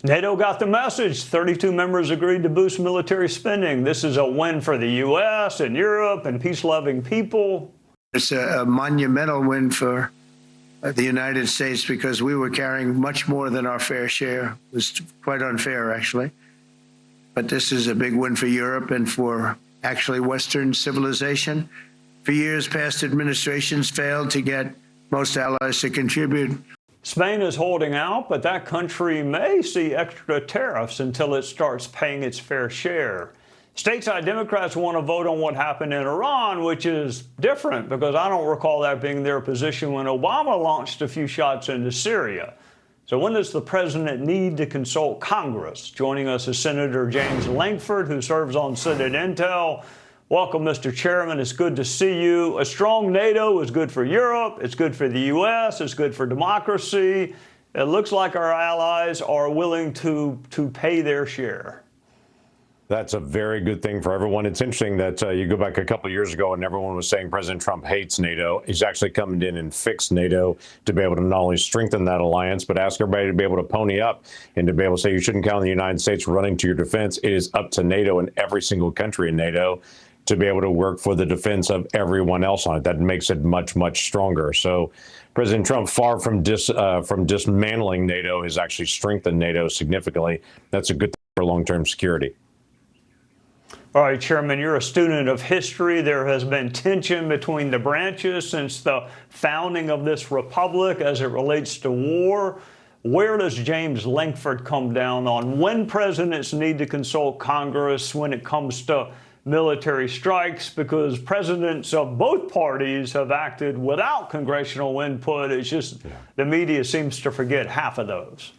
NATO got the message. 32 members agreed to boost military spending. This is a win for the U.S. and Europe and peace-loving people. It's a monumental win for the United States because we were carrying much more than our fair share. It was quite unfair, actually. But this is a big win for Europe and for actually Western civilization. For years, past administrations failed to get most allies to contribute. Spain is holding out, but that country may see extra tariffs until it starts paying its fair share. Stateside Democrats want to vote on what happened in Iran, which is different because I don't recall that being their position when Obama launched a few shots into Syria. So when does the president need to consult Congress? Joining us is Senator James Lankford, who serves on Senate Intel. Welcome, Mr. Chairman. It's good to see you. A strong NATO is good for Europe. It's good for the U.S. It's good for democracy. It looks like our allies are willing to pay their share. That's a very good thing for everyone. It's interesting that you go back a couple of years ago and everyone was saying President Trump hates NATO. He's actually come in and fixed NATO to be able to not only strengthen that alliance, but ask everybody to be able to pony up and to be able to say you shouldn't count on the United States running to your defense. It is up to NATO and every single country in NATO to be able to work for the defense of everyone else on it. That makes it much, much stronger. So President Trump, far from dismantling NATO, has actually strengthened NATO significantly. That's a good thing for long-term security. All right, Chairman, you're a student of history. There has been tension between the branches since the founding of this republic as it relates to war. Where does James Lankford come down on when presidents need to consult Congress when it comes to military strikes? Because presidents of both parties have acted without congressional input. It's just the media seems to forget half of those.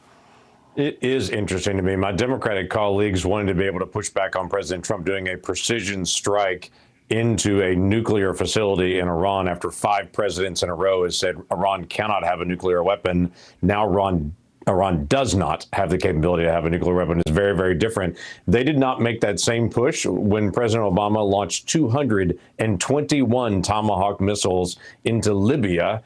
It is interesting to me. My Democratic colleagues wanted to be able to push back on President Trump doing a precision strike into a nuclear facility in Iran after 5 presidents in a row has said Iran cannot have a nuclear weapon. Now Iran does not have the capability to have a nuclear weapon. It's very, very different. They did not make that same push when President Obama launched 221 Tomahawk missiles into Libya,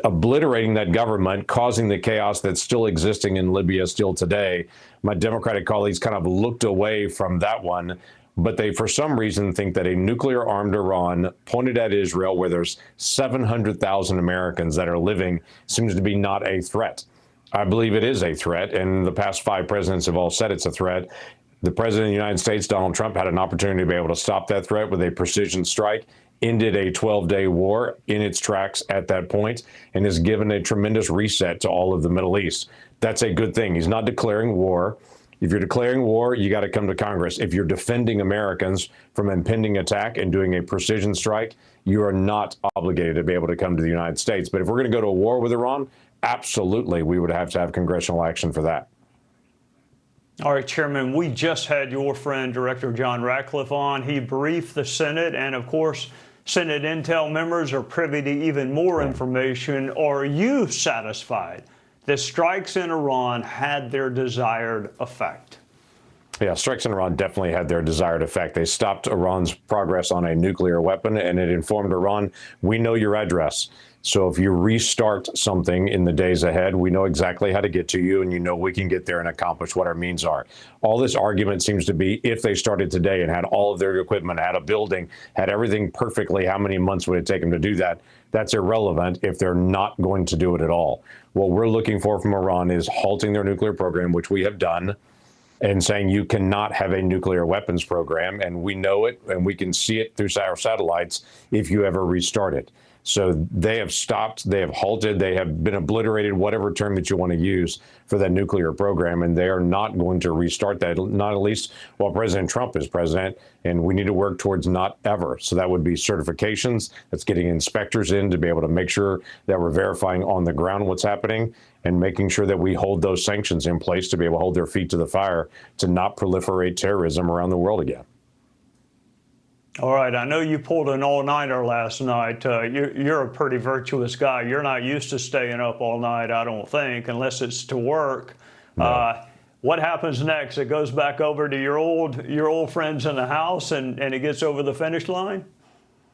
obliterating that government, causing the chaos that's still existing in Libya still today. My Democratic colleagues kind of looked away from that one, but they, for some reason, think that a nuclear-armed Iran pointed at Israel, where there's 700,000 Americans that are living, seems to be not a threat. I believe it is a threat, and the past 5 presidents have all said it's a threat. The president of the United States, Donald Trump, had an opportunity to be able to stop that threat with a precision strike, ended a 12-day war in its tracks at that point, and has given a tremendous reset to all of the Middle East. That's a good thing. He's not declaring war. If you're declaring war, you got to come to Congress. If you're defending Americans from impending attack and doing a precision strike, you are not obligated to be able to come to the United States. But if we're going to go to war with Iran, absolutely, we would have to have congressional action for that. All right, Chairman, we just had your friend, Director John Ratcliffe, on. He briefed the Senate, and of course, Senate Intel members are privy to even more information. Are you satisfied that strikes in Iran had their desired effect? Yeah, strikes in Iran definitely had their desired effect. They stopped Iran's progress on a nuclear weapon, and it informed Iran, we know your address. So if you restart something in the days ahead, we know exactly how to get to you, and you know we can get there and accomplish what our means are. All this argument seems to be if they started today and had all of their equipment, had a building, had everything perfectly, how many months would it take them to do that? That's irrelevant if they're not going to do it at all. What we're looking for from Iran is halting their nuclear program, which we have done, and saying you cannot have a nuclear weapons program, and we know it, and we can see it through our satellites if you ever restart it. So they have stopped, they have halted, they have been obliterated, whatever term that you want to use for that nuclear program, and they are not going to restart that, not at least while President Trump is president, and we need to work towards not ever. So that would be certifications, that's getting inspectors in to be able to make sure that we're verifying on the ground what's happening, and making sure that we hold those sanctions in place to be able to hold their feet to the fire to not proliferate terrorism around the world again. All right, I know you pulled an all-nighter last night. You're a pretty virtuous guy. You're not used to staying up all night, I don't think, unless it's to work. No. What happens next? It goes back over to your old friends in the house, and it gets over the finish line?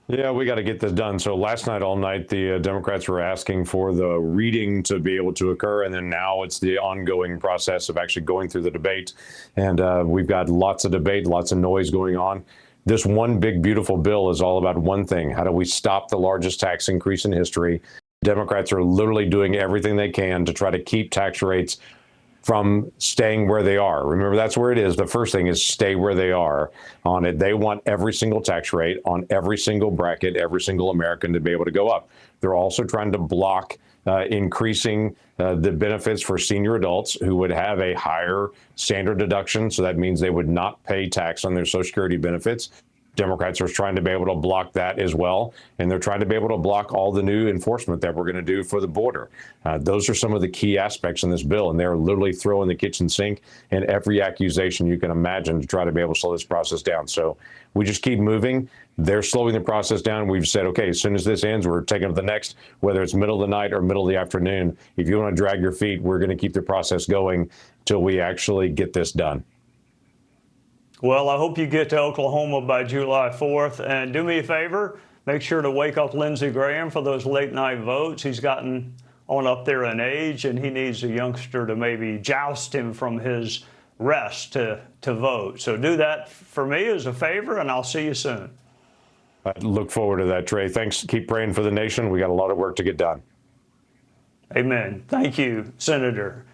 Yeah, we got to get this done. So last night, all night, the Democrats were asking for the reading to be able to occur. And then now it's the ongoing process of actually going through the debate. And we've got lots of debate, lots of noise going on. This one big, beautiful bill is all about one thing. How do we stop the largest tax increase in history? Democrats are literally doing everything they can to try to keep tax rates from staying where they are. Remember, that's where it is. The first thing is stay where they are on it. They want every single tax rate on every single bracket, every single American to be able to go up. They're also trying to block increasing the benefits for senior adults who would have a higher standard deduction. So that means they would not pay tax on their Social Security benefits. Democrats are trying to be able to block that as well. And they're trying to be able to block all the new enforcement that we're going to do for the border. Those are some of the key aspects in this bill. And they're literally throwing the kitchen sink in every accusation you can imagine to try to be able to slow this process down. So we just keep moving. They're slowing the process down. We've said, OK, as soon as this ends, we're taking it to the next, whether it's middle of the night or middle of the afternoon. If you want to drag your feet, we're going to keep the process going till we actually get this done. Well, I hope you get to Oklahoma by July 4th. And do me a favor, make sure to wake up Lindsey Graham for those late night votes. He's gotten on up there in age, and he needs a youngster to maybe joust him from his rest to vote. So do that for me as a favor, and I'll see you soon. I look forward to that, Trey. Thanks. Keep praying for the nation. We got a lot of work to get done. Amen. Thank you, Senator.